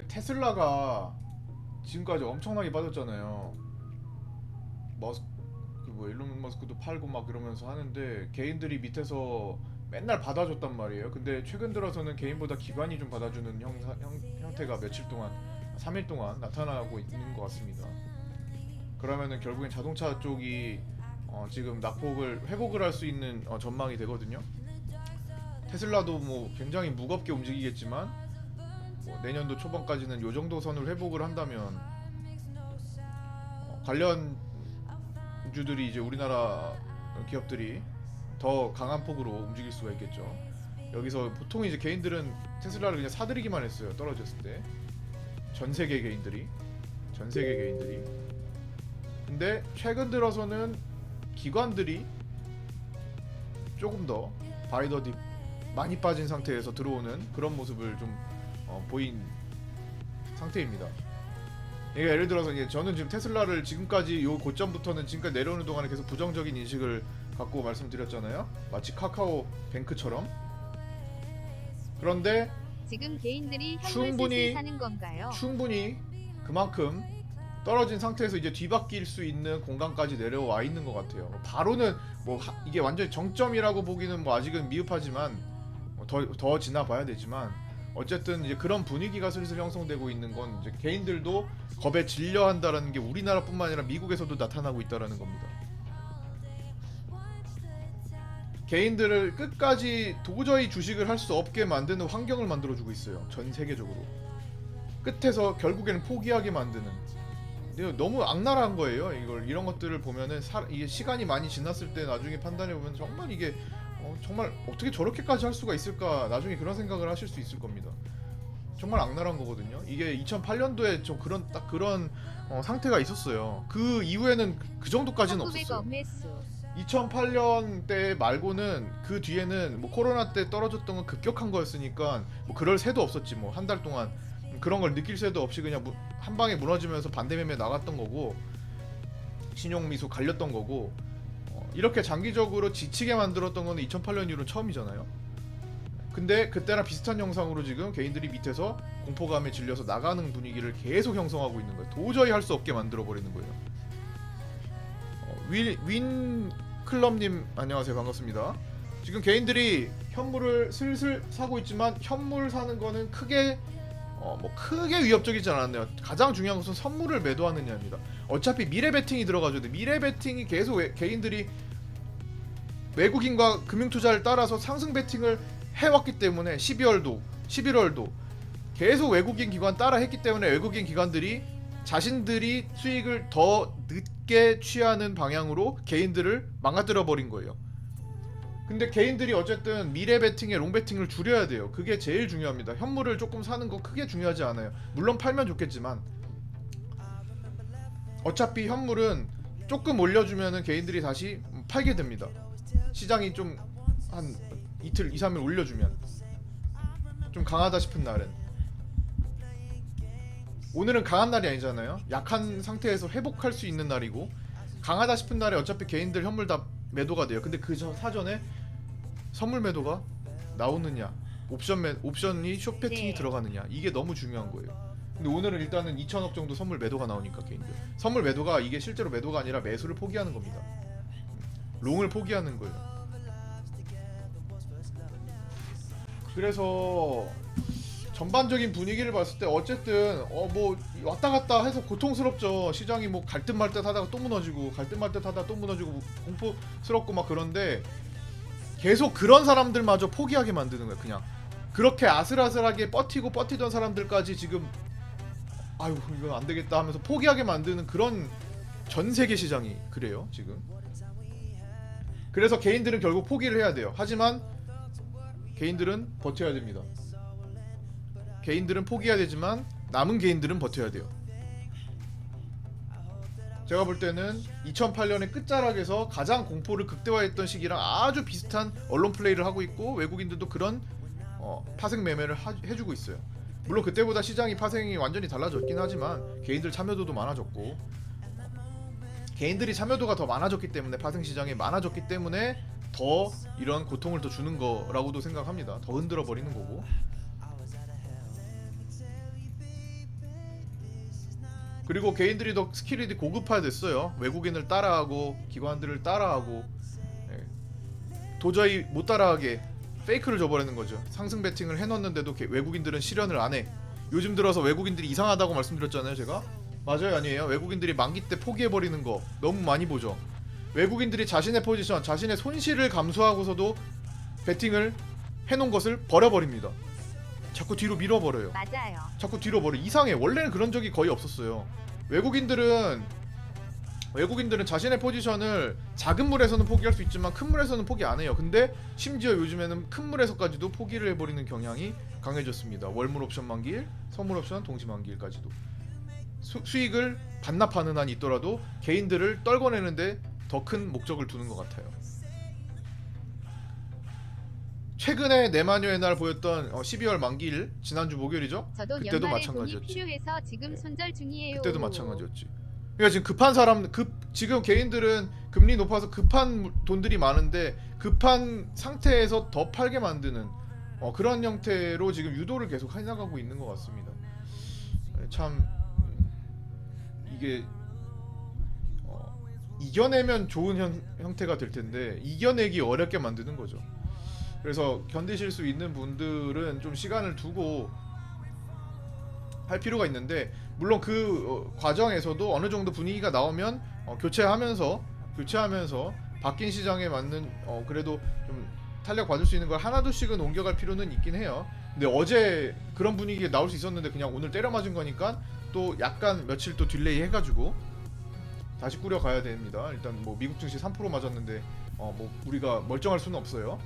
테슬라가 지금까지 엄청나게 빠졌잖아요. 머스크 뭐 일론 머스크도 팔고 막 그러면서 하는데 개인들이 밑에서 맨날 받아줬단 말이에요. 근데 최근 들어서는 개인보다 기관이 좀 받아주는 형태가 며칠 동안 3일 동안 나타나고 있는 것 같습니다. 그러면은 결국엔 자동차 쪽이 지금 낙폭을 회복을 할 수 있는 전망이 되거든요. 테슬라도 뭐 굉장히 무겁게 움직이겠지만 뭐 내년도 초반까지는 요 정도 선을 회복을 한다면 관련 주들이 이제 우리나라 기업들이 더 강한 폭으로 움직일 수가 있겠죠. 여기서 보통 이제 개인들은 테슬라를 그냥 사들이기만 했어요. 떨어졌을 때 전 세계 개인들이 근데 최근 들어서는 기관들이 조금 더 바이더딥 많이 빠진 상태에서 들어오는 그런 모습을 좀 보인 상태입니다. 이게 예를 들어서 이제 저는 지금 테슬라를 지금까지 요 고점부터는 지금까지 내려오는 동안에 계속 부정적인 인식을 갖고 말씀드렸잖아요. 마치 카카오 뱅크처럼. 그런데 지금 개인들이 현물 충분히 슬슬 사는 건가요? 충분히 그만큼 떨어진 상태에서 이제 뒤바뀔 수 있는 공간까지 내려와 있는 것 같아요. 바로는 뭐 이게 완전히 정점이라고 보기는 뭐 아직은 미흡하지만 더 지나봐야 되지만 어쨌든 이제 그런 분위기가 슬슬 형성되고 있는 건 이제 개인들도 겁에 질려한다라는 게 우리나라뿐만 아니라 미국에서도 나타나고 있다라는 겁니다. 개인들을 끝까지 도저히 주식을 할 수 없게 만드는 환경을 만들어주고 있어요. 전 세계적으로. 끝에서 결국에는 포기하게 만드는. 너무 악랄한 거예요. 이런 것들을 보면은 이게 시간이 많이 지났을 때 나중에 판단해 보면 정말 이게 정말 어떻게 저렇게까지 할 수가 있을까 나중에 그런 생각을 하실 수 있을 겁니다. 정말 악랄한 거거든요. 이게 2008년도에 좀 그런 상태가 있었어요. 그 이후에는 그 정도까지는 1900억 없었어요. 매수. 2008년 때 말고는 그 뒤에는 뭐 코로나 때 떨어졌던 건 급격한 거였으니까 뭐 그럴 새도 없었지. 뭐 한 달 동안 그런 걸 느낄 새도 없이 그냥 한 방에 무너지면서 반대매매 나갔던 거고 신용미수 갈렸던 거고 이렇게 장기적으로 지치게 만들었던 거는 2008년 이후로 처음이잖아요. 근데 그때랑 비슷한 영상으로 지금 개인들이 밑에서 공포감에 질려서 나가는 분위기를 계속 형성하고 있는 거예요. 도저히 할 수 없게 만들어 버리는 거예요. 윈클럽님 안녕하세요. 반갑습니다. 지금 개인들이 현물을 슬슬 사고 있지만 현물 사는 거는 크게 위협적이지 않았네요. 가장 중요한 것은 선물을 매도하느냐입니다. 어차피 미래 베팅이 들어가죠. 미래 베팅이 계속 개인들이 외국인과 금융투자를 따라서 상승 베팅을 해왔기 때문에 12월도 11월도 계속 외국인 기관 따라 했기 때문에 외국인 기관들이 자신들이 수익을 더 늦게 취하는 방향으로 개인들을 망가뜨려 버린 거예요. 근데 개인들이 어쨌든 미래 베팅에 롱 베팅을 줄여야 돼요. 그게 제일 중요합니다. 현물을 조금 사는 거 크게 중요하지 않아요. 물론 팔면 좋겠지만 어차피 현물은 조금 올려주면은 개인들이 다시 팔게 됩니다. 시장이 좀 한 이틀 2, 3일 올려주면 좀 강하다 싶은 날은 오늘은 강한 날이 아니잖아요. 약한 상태에서 회복할 수 있는 날이고 강하다 싶은 날에 어차피 개인들 현물 다 매도가 돼요. 근데 그 사전에 선물 매도가 나오느냐 옵션이 숏배팅이 네. 들어가느냐 이게 너무 중요한 거예요. 근데 오늘은 일단은 2천억 정도 선물 매도가 나오니까 개인들 선물 매도가 이게 실제로 매도가 아니라 매수를 포기하는 겁니다. 롱을 포기하는 거예요. 그래서 전반적인 분위기를 봤을 때 어쨌든 뭐 왔다 갔다 해서 고통스럽죠. 시장이 뭐 갈 듯 말 듯 하다가 또 무너지고 갈 듯 말 듯 하다가 또 무너지고 공포스럽고 막 그런데 계속 그런 사람들마저 포기하게 만드는 거예요. 그냥 그렇게 아슬아슬하게 버티던 사람들까지 지금 아유 이거 안 되겠다 하면서 포기하게 만드는 그런 전 세계 시장이 그래요 지금. 그래서 개인들은 결국 포기를 해야 돼요. 하지만 개인들은 버텨야 됩니다. 개인들은 포기해야 되지만 남은 개인들은 버텨야 돼요. 제가 볼 때는 2008년의 끝자락에서 가장 공포를 극대화했던 시기랑 아주 비슷한 언론 플레이를 하고 있고 외국인들도 그런 파생 매매를 해주고 있어요. 물론 그때보다 시장이 파생이 완전히 달라졌긴 하지만 개인들 참여도도 많아졌고 개인들이 참여도가 더 많아졌기 때문에 파생 시장이 많아졌기 때문에 더 이런 고통을 더 주는 거라고도 생각합니다. 더 흔들어 버리는 거고. 그리고 개인들이 더 스킬이 고급화됐어요. 외국인을 따라하고 기관들을 따라하고 예. 도저히 못 따라하게 페이크를 줘버리는 거죠. 상승 베팅을 해놨는데도 외국인들은 실현을 안 해. 요즘 들어서 외국인들이 이상하다고 말씀드렸잖아요 제가. 맞아요 아니에요? 외국인들이 만기 때 포기해버리는 거 너무 많이 보죠. 외국인들이 자신의 포지션, 자신의 손실을 감수하고서도 베팅을 해놓은 것을 버려버립니다. 자꾸 뒤로 밀어버려요. 맞아요. 자꾸 뒤로 버려. 이상해. 원래는 그런 적이 거의 없었어요. 외국인들은 자신의 포지션을 작은 물에서는 포기할 수 있지만 큰 물에서는 포기 안 해요. 근데 심지어 요즘에는 큰 물에서까지도 포기를 해버리는 경향이 강해졌습니다. 월물 옵션 만기일, 선물 옵션 동시 만기일까지도 수익을 반납하는 한이 있더라도 개인들을 떨궈내는데 더 큰 목적을 두는 것 같아요. 최근에 내마녀의 날 보였던 12월 만기일 지난주 목요일이죠? 저도 그때도 연말에 돈이 마찬가지였지. 필요해서 지금 손절 중이에요. 그때도 마찬가지였지. 그러니까 지금 급한 사람 지금 개인들은 금리 높아서 급한 돈들이 많은데 급한 상태에서 더 팔게 만드는 그런 형태로 지금 유도를 계속 해나가고 있는 것 같습니다. 참 이게 이겨내면 좋은 형태가 될 텐데 이겨내기 어렵게 만드는 거죠. 그래서 견디실 수 있는 분들은 좀 시간을 두고 할 필요가 있는데 물론 그 과정에서도 어느 정도 분위기가 나오면 교체하면서 바뀐 시장에 맞는 그래도 좀 탄력 받을 수 있는 걸 하나둘씩은 옮겨갈 필요는 있긴 해요. 근데 어제 그런 분위기가 나올 수 있었는데 그냥 오늘 때려 맞은 거니까 또 약간 며칠 또 딜레이 해가지고 다시 꾸려 가야 됩니다. 일단 뭐 미국 증시 3% 맞았는데 뭐 우리가 멀쩡할 수는 없어요.